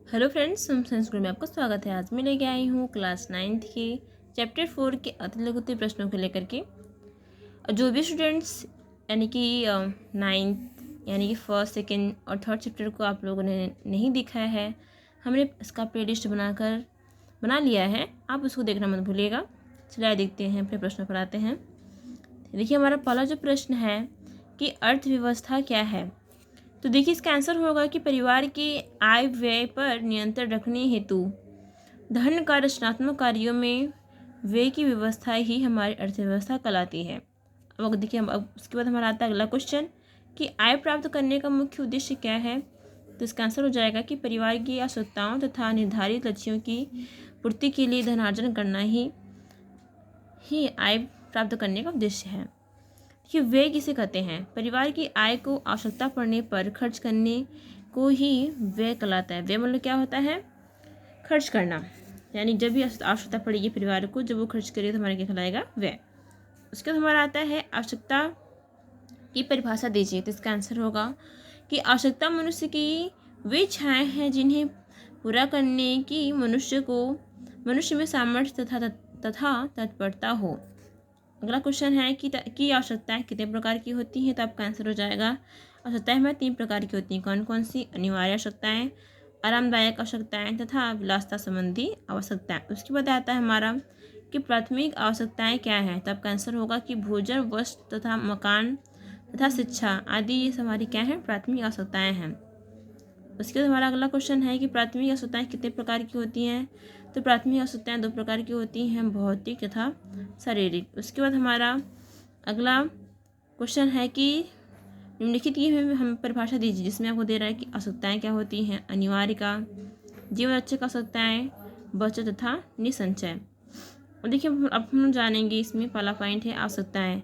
Hello friends, हम science school में आपका स्वागत है। आज मैं लेके आई हूँ क्लास 9th के चैप्टर 4 के अति लघु प्रश्नों को लेकर के। और जो भी स्टूडेंट्स यानी कि 9th यानी कि फर्स्ट, सेकंड और थर्ड चैप्टर को आप लोगों ने नहीं दिखाया है, हमने इसका प्लेलिस्ट बना लिया है, आप उसको देखना मत भूलिएगा। चलिए देखते हैं, अपने प्रश्नों पर आते हैं। देखिए, हमारा पहला जो प्रश्न है कि अर्थव्यवस्था क्या है। तो देखिए, इसका आंसर होगा कि परिवार के आय व्यय पर नियंत्रण रखने हेतु धन का रचनात्मक कार्यों में व्यय की व्यवस्था ही हमारी अर्थव्यवस्था कहलाती है। अब देखिए, अब उसके बाद हमारा आता है अगला क्वेश्चन कि आय प्राप्त करने का मुख्य उद्देश्य क्या है। तो इसका आंसर हो जाएगा कि परिवार की आवश्यकताओं तथा निर्धारित लक्ष्यों की पूर्ति के लिए धनार्जन करना ही आय प्राप्त करने का उद्देश्य है। कि व्यय किसे कहते हैं। परिवार की आय को आवश्यकता पड़ने पर खर्च करने को ही व्यय कहलाता है। व्यय मतलब क्या होता है? खर्च करना, यानी जब भी आवश्यकता पड़ेगी परिवार को, जब वो खर्च करेगा तो हमारा क्या कहलाएगा? व्यय। उसके बाद हमारा आता है आवश्यकता की परिभाषा दीजिए। तो इसका आंसर होगा कि आवश्यकता मनुष्य की वे इच्छाएं हैं जिन्हें पूरा करने की मनुष्य में सामर्थ्य तथा तत्परता हो। अगला क्वेश्चन है कि आवश्यकताएं कितने प्रकार की होती हैं। तो आपका आंसर हो जाएगा आवश्यकताएं हमें 3 प्रकार की होती हैं। कौन कौन सी? अनिवार्य आवश्यकताएं, आरामदायक आवश्यकताएं तथा विलासिता संबंधी आवश्यकताएं। उसके बाद आता है हमारा कि प्राथमिक आवश्यकताएं क्या हैं। तो आपका आंसर होगा कि भोजन, वस्त्र तथा मकान तथा शिक्षा आदि, ये हमारी क्या है? प्राथमिक आवश्यकताएं हैं। उसके बाद हमारा अगला क्वेश्चन है कि प्राथमिक आवश्यकताएं कितने प्रकार की होती हैं। तो प्राथमिक आवश्यकताएं 2 प्रकार की होती हैं, भौतिक तथा शारीरिक। उसके बाद हमारा अगला क्वेश्चन है कि निम्नलिखित की हम परिभाषा दीजिए, जिसमें आपको दे रहा है कि आवश्यकताएं क्या होती हैं। अनिवार्य का, जीवन रक्षक आवश्यकताएं, बचत तथा निसंचय। और देखिए, अब हम जानेंगे इसमें पहला पॉइंट है आवश्यकताएं।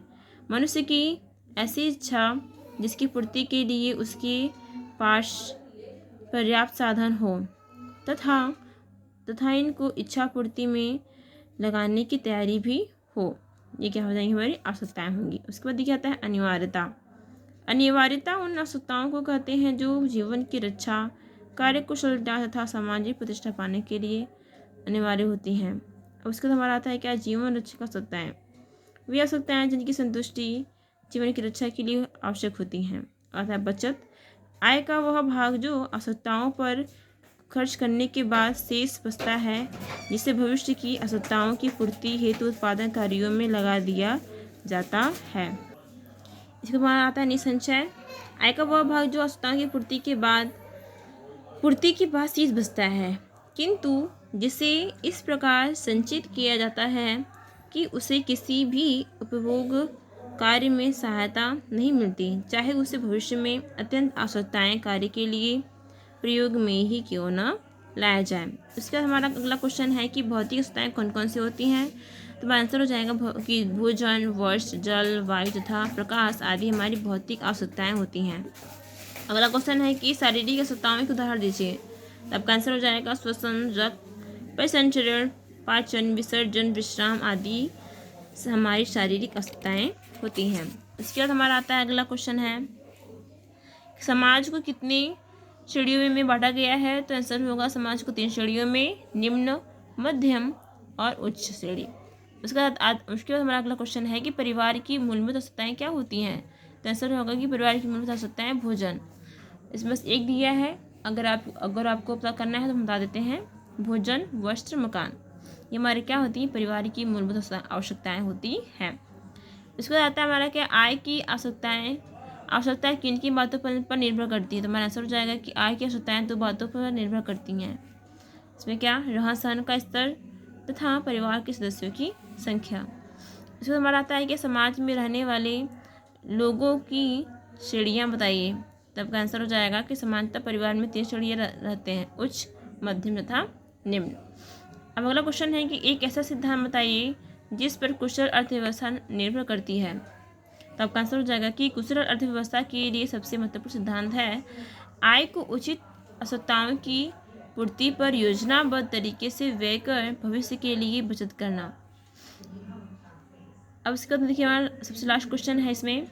मनुष्य की ऐसी इच्छा जिसकी पूर्ति के लिए उसके पास पर्याप्त साधन हो तथा इनको इच्छा पूर्ति में लगाने की तैयारी भी हो, ये क्या हो जाएंगी? हमारी आवश्यकताएं होंगी। उसके बाद देखिए आता है अनिवार्यता। अनिवार्यता उन आवश्यकताओं को कहते हैं जो जीवन की रक्षा, कार्यकुशलता तथा सामाजिक प्रतिष्ठा पाने के लिए अनिवार्य होती हैं। उसके बाद हमारा आता है क्या? जीवन रक्षक आवश्यकताएं। वे आवश्यकताएं जिनकी संतुष्टि जीवन की रक्षा के लिए आवश्यक होती हैं। अर्थात बचत, आय का वह भाग जो आवश्यकताओं पर खर्च करने के बाद शेष बचता है, जिसे भविष्य की आवश्यकताओं की पूर्ति हेतु उत्पादन कार्यों में लगा दिया जाता है। इसके बाद आता है निसंचय। आय का वह भाग जो आवश्यकताओं की पूर्ति के बाद शेष बचता है, किंतु जिसे इस प्रकार संचित किया जाता है कि उसे किसी भी उपभोग कार्य में सहायता नहीं मिलती, चाहे उसे भविष्य में अत्यंत आवश्यकताएं कार्य के लिए प्रयोग में ही क्यों न लाया जाए। उसके बाद हमारा अगला क्वेश्चन है कि भौतिक आवश्यकताएं कौन कौन सी होती हैं। तो आंसर हो जाएगा कि भोजन, वस्त्र, जल, वायु तथा प्रकाश आदि हमारी भौतिक आवश्यकताएं होती हैं। अगला क्वेश्चन है कि शारीरिक आवश्यकताओं के उदाहरण दीजिए। तो आपका आंसर हो जाएगा श्वसन, रक्त परिसंचरण, पाचन, विसर्जन, विश्राम आदि हमारी शारीरिक आवश्यकताएं होती हैं। इसके बाद हमारा आता है अगला क्वेश्चन है समाज को कितनी श्रेणियों में बांटा गया है। तो आंसर होगा समाज को 3 श्रेणियों में, निम्न, मध्यम और उच्च श्रेणी। उसके बाद हमारा अगला क्वेश्चन है कि परिवार की मूलभूत आवश्यकताएं क्या होती हैं। तो आंसर होगा कि परिवार की मूलभूत आवश्यकताएं भोजन। इसमें बस एक दिया है, अगर आपको पता करना है तो हम बता देते हैं। भोजन, वस्त्र, मकान, ये हमारे क्या होती हैं? परिवार की मूलभूत आवश्यकताएं होती हैं। इसके बाद आता है हमारा क्या? आय की आवश्यकताएं किन की बातों पर निर्भर करती है। तो हमारा आंसर हो जाएगा कि आय की आवश्यकताएं 2 बातों पर निर्भर करती हैं। इसमें क्या? रहन सहन का स्तर तथा परिवार के सदस्यों की संख्या। इसमें हमारा आता है कि समाज में रहने वाले लोगों की श्रेणियाँ बताइए। तब का आंसर हो जाएगा कि सामान्यतः परिवार में 3 श्रेणियाँ रहते हैं, उच्च, मध्यम तथा निम्न। अब अगला क्वेश्चन है कि एक ऐसा सिद्धांत बताइए जिस पर कुशल अर्थव्यवस्था निर्भर करती है। तो आपका आंसर हो जाएगा कि कुशल अर्थव्यवस्था के लिए सबसे महत्वपूर्ण सिद्धांत है आय को उचित आवश्यकताओं की पूर्ति पर योजनाबद्ध तरीके से व्यय कर भविष्य के लिए बचत करना। अब इसका देखिए, हमारा सबसे लास्ट क्वेश्चन है इसमें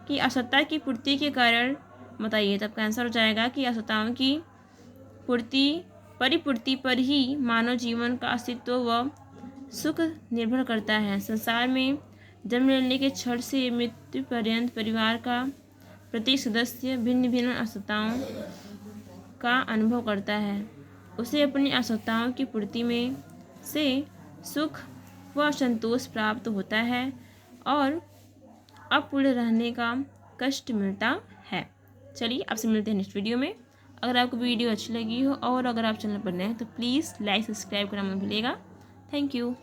कि आवश्यकता की पूर्ति के कारण बताइए। तो आपका आंसर हो जाएगा कि आवश्यकताओं की पूर्ति परिपूर्ति पर ही मानव जीवन का अस्तित्व व सुख निर्भर करता है। संसार में जन्म लेने के क्षण से मृत्यु पर्यंत परिवार का प्रत्येक सदस्य भिन्न भिन्न आवश्यकताओं का अनुभव करता है। उसे अपनी आवश्यकताओं की पूर्ति में से सुख व संतोष प्राप्त होता है और अपूर्ण रहने का कष्ट मिलता है। चलिए आपसे मिलते हैं नेक्स्ट वीडियो में। अगर आपको वीडियो अच्छी लगी हो और अगर आप चैनल पर नए हैं तो प्लीज़ लाइक सब्सक्राइब करना मत भूलिएगा। Thank you.